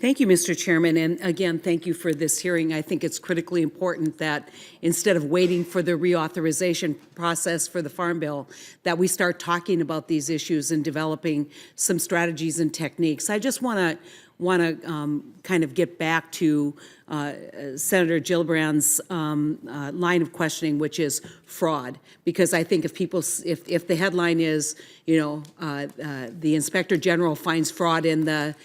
Thank you, Mr. Chairman, and again, thank you for this hearing. I think it's critically important that instead of waiting for the reauthorization process for the Farm Bill, that we start talking about these issues and developing some strategies and techniques. I just want to kind of get back to Senator Gillibrand's line of questioning, which is fraud, because I think if the headline is, the Inspector General finds fraud in the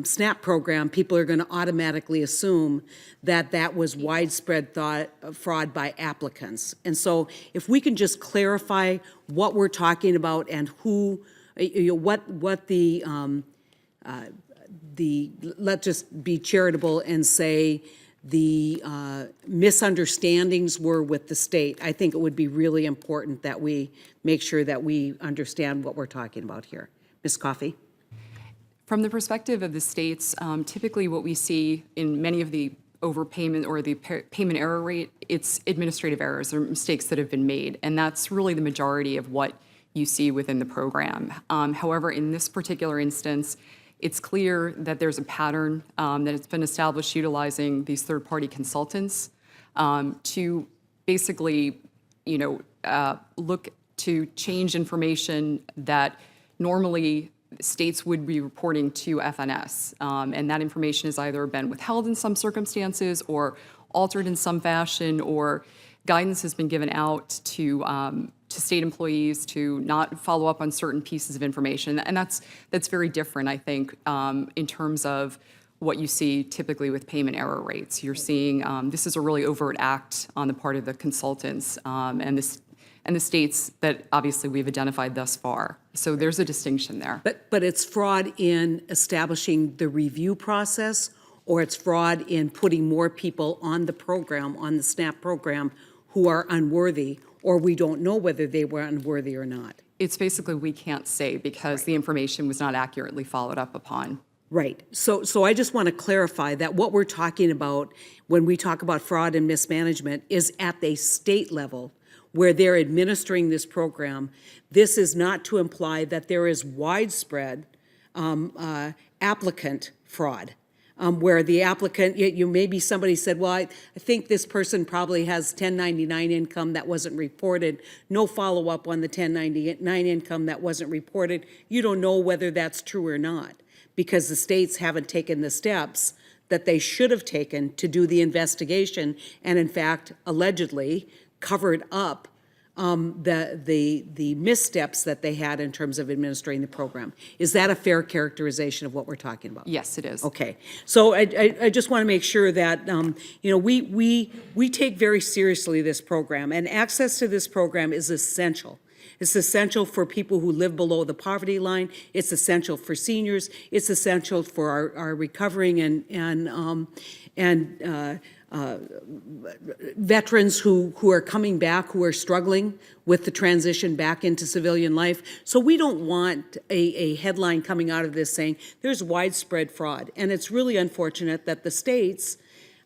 SNAP program, people are going to automatically assume that that was widespread fraud by applicants. And so if we can just clarify what we're talking about and who, what the let's just be charitable and say the misunderstandings were with the state, I think it would be really important that we make sure that we understand what we're talking about here. Ms. Coffey? From the perspective of the states, typically what we see in many of the overpayment or the payment error rate, it's administrative errors or mistakes that have been made, and that's really the majority of what you see within the program. However, in this particular instance, it's clear that there's a pattern that has been established utilizing these third-party consultants to basically, look to change information that normally states would be reporting to FNS, and that information has either been withheld in some circumstances or altered in some fashion, or guidance has been given out to state employees to not follow up on certain pieces of information, and that's very different, I think, in terms of what you see typically with payment error rates. You're seeing this is a really overt act on the part of the consultants and the states that obviously we've identified thus far. So there's a distinction there. But it's fraud in establishing the review process, or it's fraud in putting more people on the program, on the SNAP program, who are unworthy, or we don't know whether they were unworthy or not. It's basically we can't say because the information was not accurately followed up upon. Right. So I just want to clarify that what we're talking about when we talk about fraud and mismanagement is at the state level, where they're administering this program. This is not to imply that there is widespread applicant fraud, where the applicant, maybe somebody said, well, I think this person probably has 1099 income that wasn't reported. No follow-up on the 1099 income that wasn't reported. You don't know whether that's true or not, because the states haven't taken the steps that they should have taken to do the investigation, and in fact, allegedly, covered up the missteps that they had in terms of administering the program. Is that a fair characterization of what we're talking about? Yes, it is. Okay. So I just want to make sure that we take very seriously this program, and access to this program is essential. It's essential for people who live below the poverty line. It's essential for seniors. It's essential for our recovering and veterans who are coming back, who are struggling with the transition back into civilian life. So we don't want a headline coming out of this saying there's widespread fraud. And it's really unfortunate that the states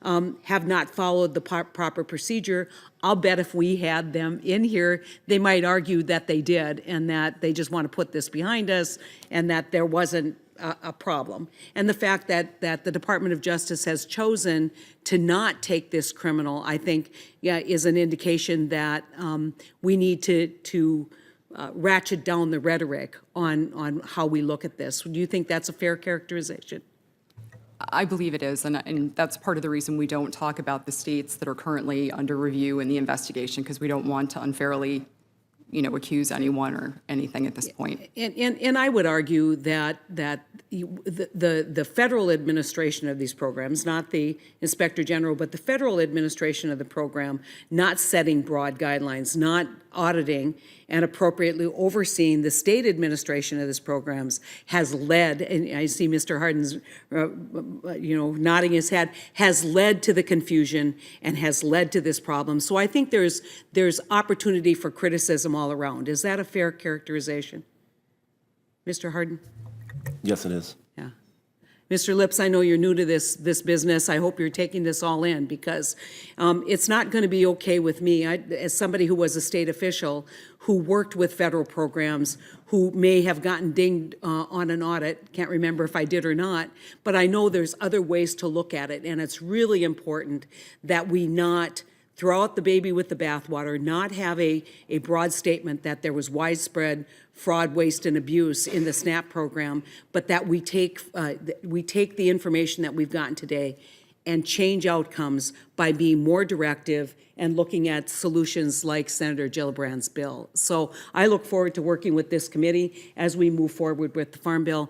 have not followed the proper procedure. I'll bet if we had them in here, they might argue that they did and that they just want to put this behind us and that there wasn't a problem. And the fact that the Department of Justice has chosen to not take this criminal, I think, is an indication that we need to ratchet down the rhetoric on how we look at this. Do you think that's a fair characterization? I believe it is, and that's part of the reason we don't talk about the states that are currently under review in the investigation, because we don't want to unfairly accuse anyone or anything at this point. And I would argue that the federal administration of these programs, not the Inspector General, but the federal administration of the program, not setting broad guidelines, not auditing and appropriately overseeing the state administration of these programs, has led, and I see Mr. Hardin's nodding his head, has led to the confusion and has led to this problem. So I think there's opportunity for criticism all around. Is that a fair characterization? Mr. Hardin? Yes, it is. Yeah. Mr. Lips, I know you're new to this business. I hope you're taking this all in, because it's not going to be okay with me. As somebody who was a state official who worked with federal programs, who may have gotten dinged on an audit, can't remember if I did or not, but I know there's other ways to look at it, and it's really important that we not throw out the baby with the bathwater, not have a broad statement that there was widespread fraud, waste, and abuse in the SNAP program, but that we take the information that we've gotten today and change outcomes by being more directive and looking at solutions like Senator Gillibrand's bill. So I look forward to working with this committee as we move forward with the Farm Bill.